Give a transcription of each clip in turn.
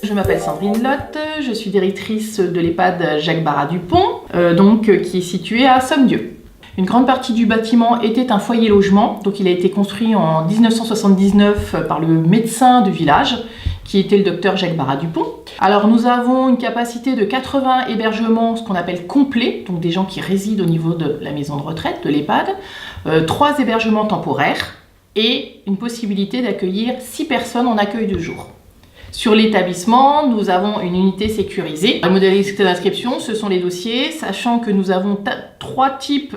Je m'appelle Sandrine Lotte, je suis directrice de l'EHPAD Jacques Barrat-Dupont, qui est situé à Sommieu. Une grande partie du bâtiment était un foyer logement, donc il a été construit en 1979 par le médecin du village, qui était le docteur Jacques Barrat-Dupont. Alors nous avons une capacité de 80 hébergements, ce qu'on appelle complets, donc des gens qui résident au niveau de la maison de retraite, de l'EHPAD, 3 hébergements temporaires et une possibilité d'accueillir 6 personnes en accueil de jour. Sur l'établissement, nous avons une unité sécurisée. La modalité d'inscription, ce sont les dossiers, sachant que nous avons 3 types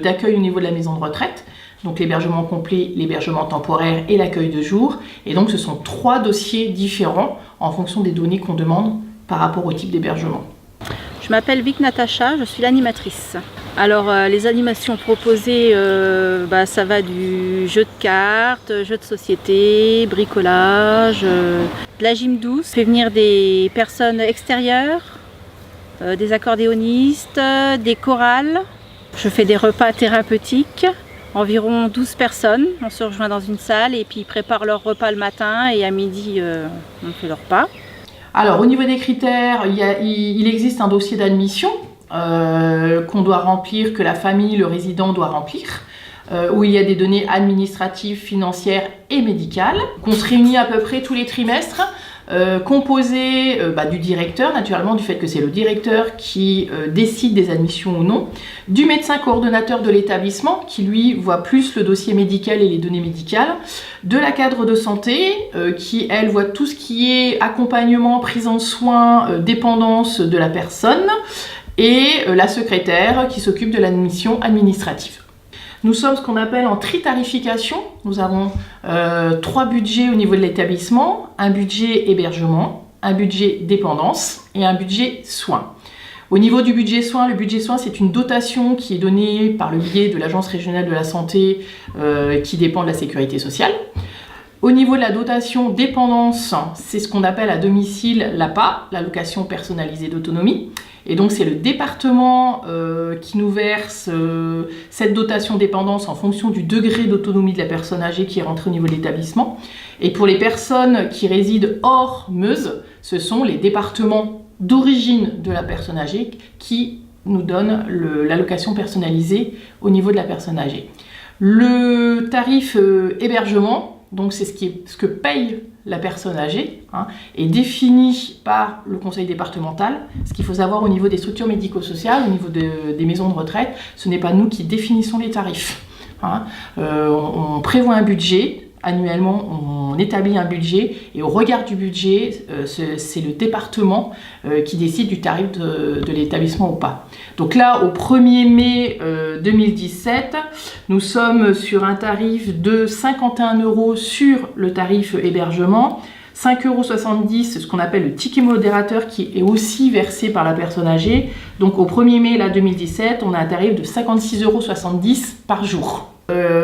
d'accueil au niveau de la maison de retraite. Donc l'hébergement complet, l'hébergement temporaire et l'accueil de jour. Et donc ce sont 3 dossiers différents en fonction des données qu'on demande par rapport au type d'hébergement. Je m'appelle Vic Natacha, je suis l'animatrice. Alors les animations proposées, ça va du jeu de cartes, jeu de société, bricolage, de la gym douce. Je fais venir des personnes extérieures, des accordéonistes, des chorales. Je fais des repas thérapeutiques, environ 12 personnes. On se rejoint dans une salle et puis ils préparent leur repas le matin et à midi on fait leur repas. Alors au niveau des critères, il existe un dossier d'admission qu'on doit remplir, que la famille, le résident doit remplir, où il y a des données administratives, financières et médicales, qu'on se réunit à peu près tous les trimestres, composé du directeur, naturellement, du fait que c'est le directeur qui décide des admissions ou non, du médecin coordonnateur de l'établissement, qui lui voit plus le dossier médical et les données médicales, de la cadre de santé, qui elle voit tout ce qui est accompagnement, prise en soins, dépendance de la personne, et la secrétaire qui s'occupe de l'admission administrative. Nous sommes ce qu'on appelle en tritarification. Nous avons 3 budgets au niveau de l'établissement, un budget hébergement, un budget dépendance et un budget soins. Au niveau du budget soins, le budget soins, c'est une dotation qui est donnée par le biais de l'Agence régionale de la santé qui dépend de la sécurité sociale. Au niveau de la dotation dépendance, c'est ce qu'on appelle à domicile l'APA, l'allocation personnalisée d'autonomie. Et donc c'est le département qui nous verse cette dotation dépendance en fonction du degré d'autonomie de la personne âgée qui est rentrée au niveau de l'établissement. Et pour les personnes qui résident hors Meuse, ce sont les départements d'origine de la personne âgée qui nous donnent l'allocation personnalisée au niveau de la personne âgée. Le tarif hébergement, donc c'est ce que paye la personne âgée, est défini par le conseil départemental. Ce qu'il faut savoir au niveau des structures médico-sociales, au niveau des maisons de retraite, ce n'est pas nous qui définissons les tarifs. On prévoit un budget, annuellement on établit un budget et au regard du budget, c'est le département qui décide du tarif de l'établissement ou pas. Donc là, au 1er mai 2017, nous sommes sur un tarif de 51 € sur le tarif hébergement, 5,70 €, ce qu'on appelle le ticket modérateur qui est aussi versé par la personne âgée. Donc au 1er mai 2017, on a un tarif de 56,70 € par jour.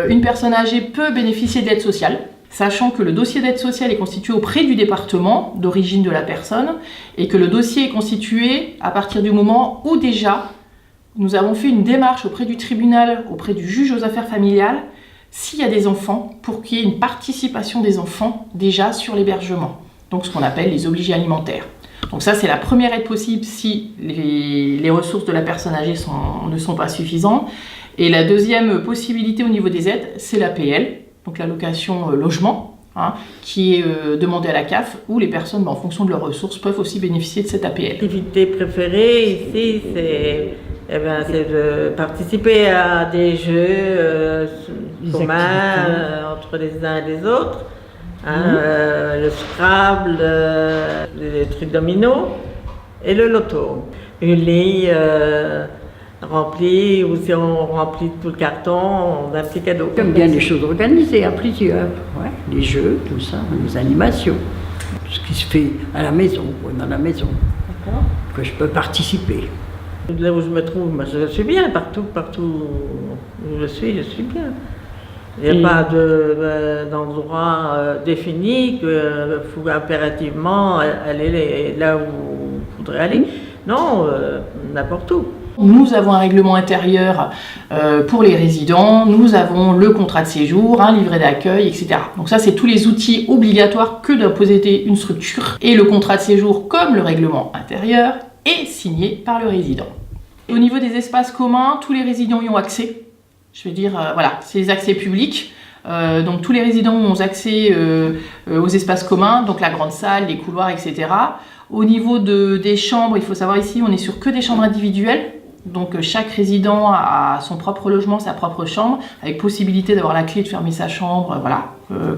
Une personne âgée peut bénéficier d'aide sociale, sachant que le dossier d'aide sociale est constitué auprès du département d'origine de la personne et que le dossier est constitué à partir du moment où déjà nous avons fait une démarche auprès du tribunal, auprès du juge aux affaires familiales, s'il y a des enfants, pour qu'il y ait une participation des enfants déjà sur l'hébergement, donc ce qu'on appelle les obligés alimentaires. Donc ça, c'est la première aide possible si les ressources de la personne âgée ne sont pas suffisantes. Et la deuxième possibilité au niveau des aides, c'est l'APL, donc l'allocation logement, qui est demandée à la CAF, où les personnes, en fonction de leurs ressources, peuvent aussi bénéficier de cette APL. L'activité préférée ici, c'est de participer à des jeux communs entre les uns et les autres. Le Scrabble, les trucs dominos et le loto. Une ligne remplie, ou si on remplit tout le carton, on a un petit cadeau. J'aime bien les choses organisées à plusieurs, les jeux, tout ça, les animations, tout ce qui se fait à la maison, dans la maison, que je peux participer. Là où je me trouve, je suis bien, partout où je suis bien. Il n'y a pas d'endroit défini qu'il faut impérativement aller là où il faudrait aller. Non, n'importe où. Nous avons un règlement intérieur pour les résidents, nous avons le contrat de séjour, un livret d'accueil, etc. Donc ça, c'est tous les outils obligatoires que doit posséder une structure. Et le contrat de séjour, comme le règlement intérieur, est signé par le résident. Au niveau des espaces communs, tous les résidents y ont accès. Je veux dire, voilà, c'est les accès publics. Donc tous les résidents ont accès aux espaces communs, donc la grande salle, les couloirs, etc. Au niveau des chambres, il faut savoir ici, on est sur que des chambres individuelles. Donc chaque résident a son propre logement, sa propre chambre, avec possibilité d'avoir la clé de fermer sa chambre, voilà,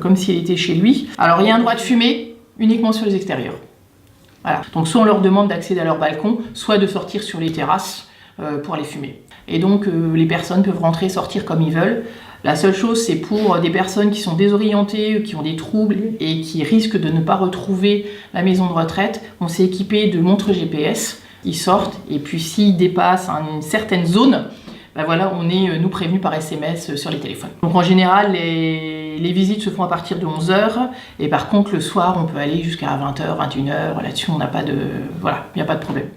comme s'il était chez lui. Alors il y a un droit de fumer uniquement sur les extérieurs. Voilà. Donc soit on leur demande d'accéder à leur balcon, soit de sortir sur les terrasses pour aller fumer. Et donc les personnes peuvent rentrer et sortir comme ils veulent. La seule chose, c'est pour des personnes qui sont désorientées, qui ont des troubles et qui risquent de ne pas retrouver la maison de retraite, on s'est équipé de montres GPS. Ils sortent et puis s'ils dépassent une certaine zone, ben voilà, on est nous prévenus par SMS sur les téléphones. Donc en général, les visites se font à partir de 11h et par contre le soir, on peut aller jusqu'à 20h, 21h. Là-dessus, on n'a pas de, voilà, il n'y a pas de problème.